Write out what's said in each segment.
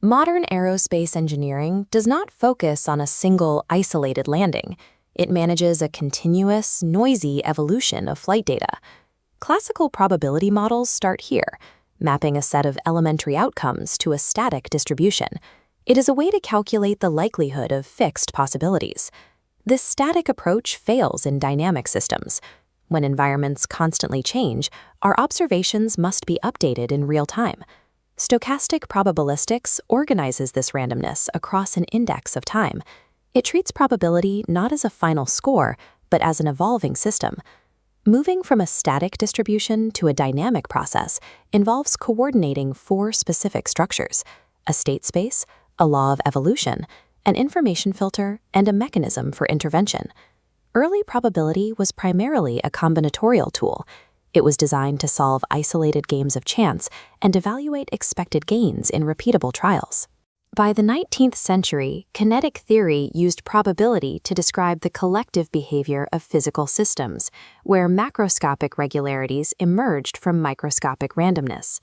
Modern aerospace engineering does not focus on a single, isolated landing. It manages a continuous, noisy evolution of flight data. Classical probability models start here, mapping a set of elementary outcomes to a static distribution. It is a way to calculate the likelihood of fixed possibilities. This static approach fails in dynamic systems. When environments constantly change, our observations must be updated in real time. Stochastic probabilistics organizes this randomness across an index of time. It treats probability not as a final score, but as an evolving system. Moving from a static distribution to a dynamic process involves coordinating four specific structures: a state space, a law of evolution, an information filter, and a mechanism for intervention. Early probability was primarily a combinatorial tool. It was designed to solve isolated games of chance and evaluate expected gains in repeatable trials. By the 19th century, kinetic theory used probability to describe the collective behavior of physical systems, where macroscopic regularities emerged from microscopic randomness.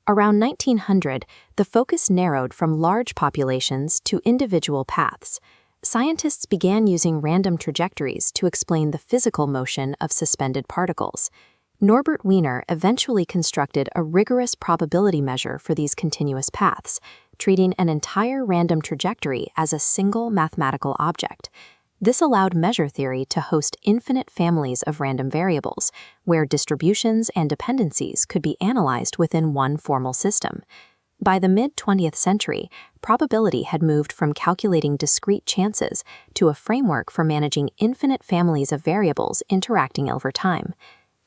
Around 1900, the focus narrowed from large populations to individual paths. Scientists began using random trajectories to explain the physical motion of suspended particles. Norbert Wiener eventually constructed a rigorous probability measure for these continuous paths, treating an entire random trajectory as a single mathematical object. This allowed measure theory to host infinite families of random variables, where distributions and dependencies could be analyzed within one formal system. By the mid-20th century, probability had moved from calculating discrete chances to a framework for managing infinite families of variables interacting over time.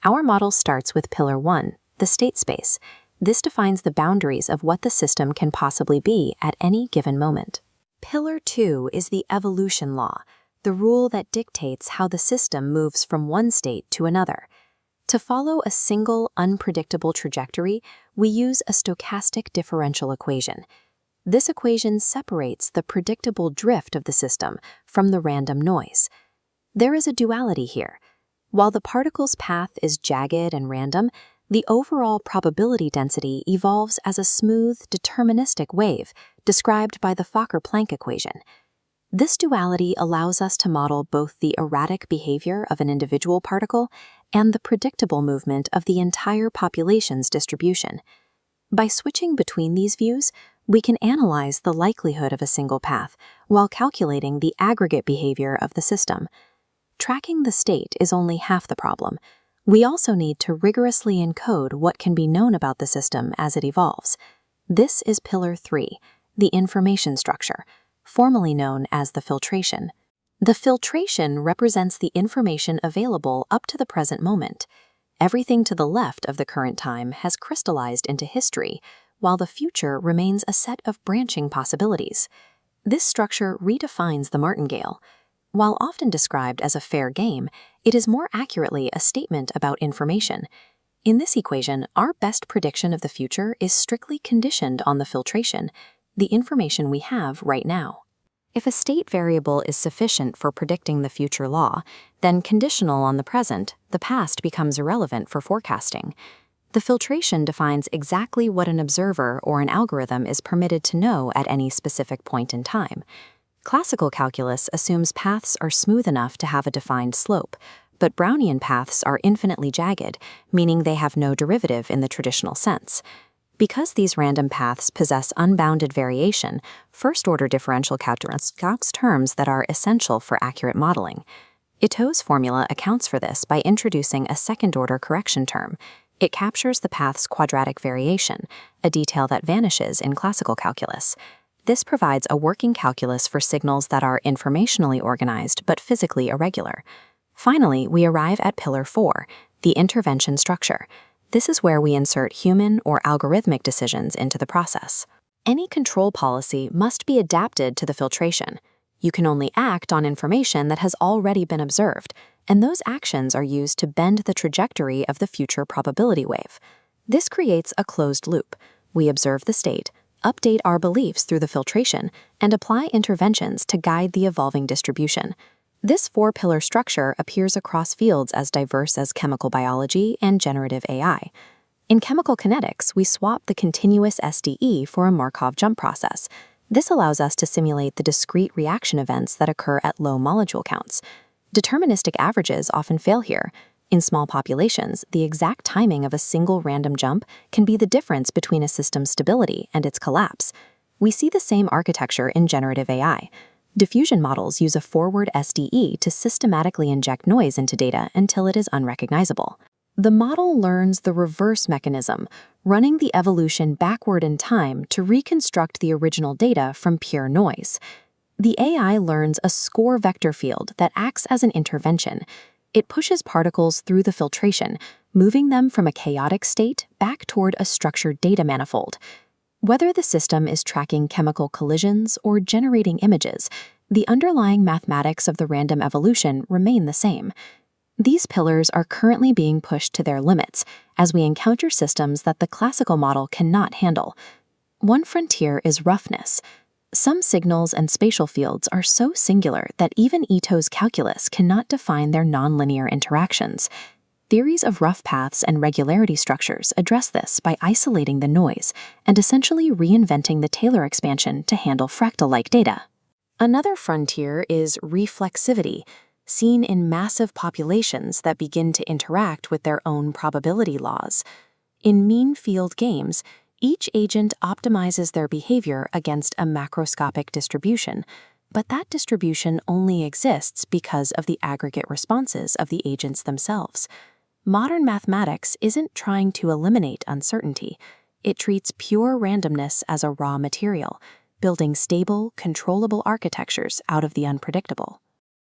Our model starts with Pillar 1, the state space. This defines the boundaries of what the system can possibly be at any given moment. Pillar 2 is the evolution law, the rule that dictates how the system moves from one state to another. To follow a single, unpredictable trajectory, we use a stochastic differential equation. This equation separates the predictable drift of the system from the random noise. There is a duality here. While the particle's path is jagged and random, the overall probability density evolves as a smooth, deterministic wave, described by the Fokker-Planck equation. This duality allows us to model both the erratic behavior of an individual particle and the predictable movement of the entire population's distribution. By switching between these views, we can analyze the likelihood of a single path while calculating the aggregate behavior of the system. Tracking the state is only half the problem. We also need to rigorously encode what can be known about the system as it evolves. This is Pillar 3, the information structure, formerly known as the filtration. The filtration represents the information available up to the present moment. Everything to the left of the current time has crystallized into history, while the future remains a set of branching possibilities. This structure redefines the martingale. While often described as a fair game, it is more accurately a statement about information. In this equation, our best prediction of the future is strictly conditioned on the filtration, the information we have right now. If a state variable is sufficient for predicting the future law, then conditional on the present, the past becomes irrelevant for forecasting. The filtration defines exactly what an observer or an algorithm is permitted to know at any specific point in time. Classical calculus assumes paths are smooth enough to have a defined slope, but Brownian paths are infinitely jagged, meaning they have no derivative in the traditional sense. Because these random paths possess unbounded variation, first-order differential calculus calcs terms that are essential for accurate modeling. Ito's formula accounts for this by introducing a second-order correction term. It captures the path's quadratic variation, a detail that vanishes in classical calculus. This provides a working calculus for signals that are informationally organized but physically irregular. Finally, we arrive at Pillar 4, the intervention structure. This is where we insert human or algorithmic decisions into the process. Any control policy must be adapted to the filtration. You can only act on information that has already been observed, and those actions are used to bend the trajectory of the future probability wave. This creates a closed loop. We observe the state, update our beliefs through the filtration, and apply interventions to guide the evolving distribution. This four-pillar structure appears across fields as diverse as chemical biology and generative AI. In chemical kinetics, we swap the continuous SDE for a Markov jump process. This allows us to simulate the discrete reaction events that occur at low molecule counts. Deterministic averages often fail here. In small populations, the exact timing of a single random jump can be the difference between a system's stability and its collapse. We see the same architecture in generative AI. Diffusion models use a forward SDE to systematically inject noise into data until it is unrecognizable. The model learns the reverse mechanism, running the evolution backward in time to reconstruct the original data from pure noise. The AI learns a score vector field that acts as an intervention. It pushes particles through the filtration, moving them from a chaotic state back toward a structured data manifold. Whether the system is tracking chemical collisions or generating images, the underlying mathematics of the random evolution remain the same. These pillars are currently being pushed to their limits as we encounter systems that the classical model cannot handle. One frontier is roughness. Some signals and spatial fields are so singular that even Ito's calculus cannot define their nonlinear interactions. Theories of rough paths and regularity structures address this by isolating the noise and essentially reinventing the Taylor expansion to handle fractal-like data. Another frontier is reflexivity, seen in massive populations that begin to interact with their own probability laws. In mean field games, each agent optimizes their behavior against a macroscopic distribution, but that distribution only exists because of the aggregate responses of the agents themselves. Modern mathematics isn't trying to eliminate uncertainty. It treats pure randomness as a raw material, building stable, controllable architectures out of the unpredictable.